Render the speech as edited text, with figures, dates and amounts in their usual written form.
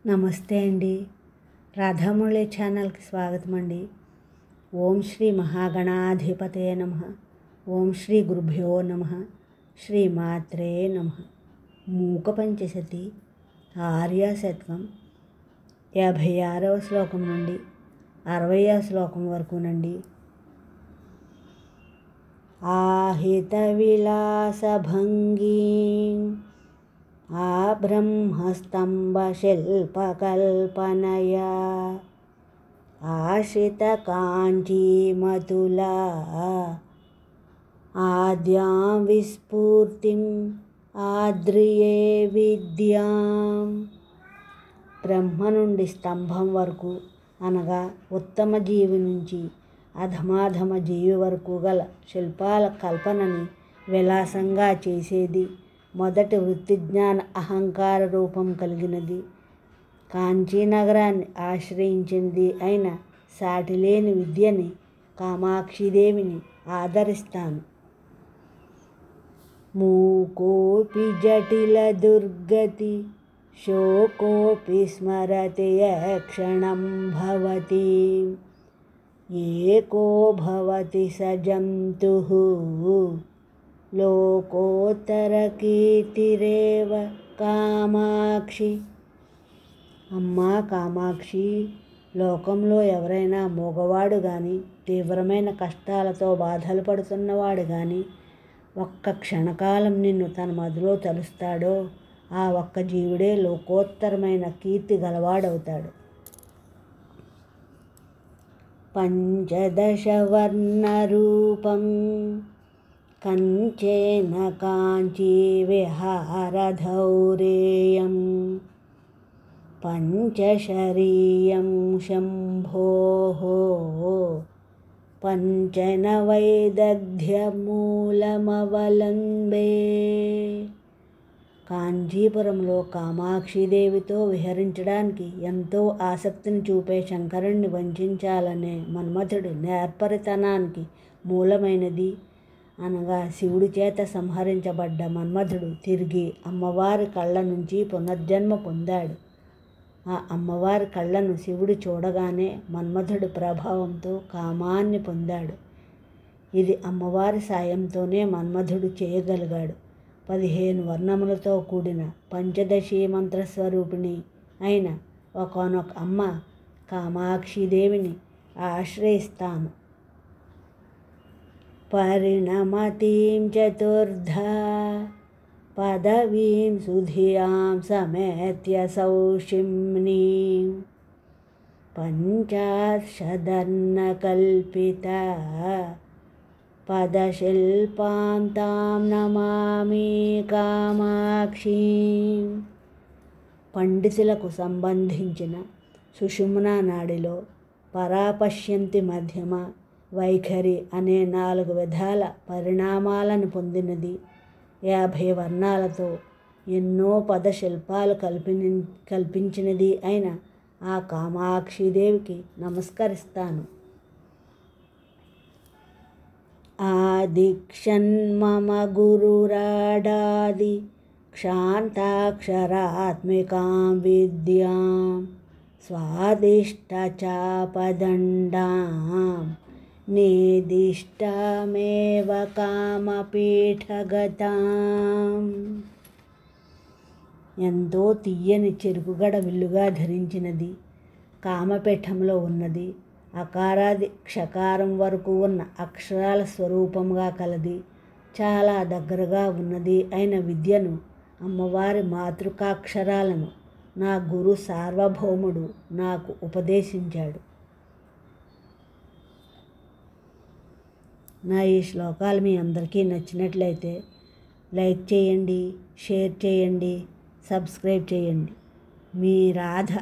నమస్తే అండి. రాధామురళి ఛానల్కి స్వాగతం అండి. ఓం శ్రీ మహాగణాధిపతయ నమః. ఓం శ్రీ గురుభ్యో నమః. శ్రీ మాత్రే నమః. మూక పంచశతి ఆర్యాశతకం 56వ శ్లోకం నుండి 60వ శ్లోకం వరకునండి. ఆహిత విలాసభంగీ ఆ బ్రహ్మస్తంభశిల్పకల్పనయా ఆశ్రిత కాంచీమతులా ఆద్యాం విస్ఫూర్తిం ఆద్రియే విద్యాం. బ్రహ్మ నుండి స్తంభం వరకు అనగా ఉత్తమ జీవి నుంచి అధమాధమ జీవి వరకు గల శిల్పాల కల్పనని విలాసంగా చేసేది మొదటి వృత్తిజ్ఞాన అహంకార రూపం కలిగినది. కాంచీనగరాన్ని ఆశ్రయించింది అయిన సాటిలేని విద్యని కామాక్షిదేవిని ఆదరిస్తాను. మూకోపి జటిల దుర్గతి శోకోపి స్మరతి క్షణం భవతి ఏకో భవతి స జంతుః లోకోత్తర కీర్తిరేవ కామాక్షి. అమ్మా కామాక్షి, లోకంలో ఎవరైనా మగవాడు కానీ తీవ్రమైన కష్టాలతో బాధలు పడుతున్నవాడు కానీ ఒక్క క్షణకాలం నిన్ను తన మదిలో తలుస్తాడో ఆ ఒక్క జీవుడే లోకోత్తరమైన కీర్తి గలవాడవుతాడు. పంచదశ వర్ణ రూపం కంచేన కాంచీ విహారధౌరేయం పంచశరీయం శంభోః పంచన వైదగ్ధ్యమూలమవలంబే. కాంచీపురంలో కామాక్షిదేవితో విహరించడానికి ఎంతో ఆసక్తిని చూపే శంకరుణ్ణి వంచాలనే మన్మథుడి నేర్పరితనానికి మూలమైనది. అనగా శివుడి చేత సంహరించబడ్డ మన్మథుడు తిరిగి అమ్మవారి కళ్ళ నుంచి పునర్జన్మ పొందాడు. ఆ అమ్మవారి కళ్ళను శివుడు చూడగానే మన్మథుడి ప్రభావంతో కామాన్ని పొందాడు. ఇది అమ్మవారి సాయంతోనే మన్మథుడు చేయగలిగాడు. 15 వర్ణములతో కూడిన పంచదశీ మంత్రస్వరూపిణి అయిన ఒకానొక అమ్మ కామాక్షిదేవిని ఆశ్రయిస్తాను. పరిణమతీం చతుర్ధా పదవీం సుధియాం సమేత్య సౌషిమ్నీం పంచాశదన్నకల్పిత పదశిల్పాం తాం నమామి కామాక్షీం. పండితులకు సంబంధించిన సుషుమ్నా నాడిలో పరాపశ్యంతి మధ్యమ వైఖరి అనే 4 విధాల పరిణామాలను పొందినది. 50 వర్ణాలతో ఎన్నో పదశిల్పాలు కల్పించినది అయిన ఆ కామాక్షిదేవికి నమస్కరిస్తాను. ఆదిక్షన్మమ గురురాడాది క్షాంతాక్షరాత్మికాం విద్యాం స్వాదిష్టచాపదండాం నిర్దిష్టామేవ కామపీఠగతాం. ఎంతో తీయని చెరుకుగడ విల్లుగా ధరించినది, కామపీఠంలో ఉన్నది, అకారాది క్షకారం వరకు ఉన్న అక్షరాల స్వరూపంగా కలది, చాలా దగ్గరగా ఉన్నది అయిన విద్యను అమ్మవారి మాతృకాక్షరాలను నా గురు సార్వభౌముడు నాకు ఉపదేశించాడు. నా ఈ శ్లోకాలు మీ అందరికీ నచ్చినట్లయితే లైక్ చేయండి, షేర్ చేయండి, సబ్స్క్రైబ్ చేయండి. మీ రాధ.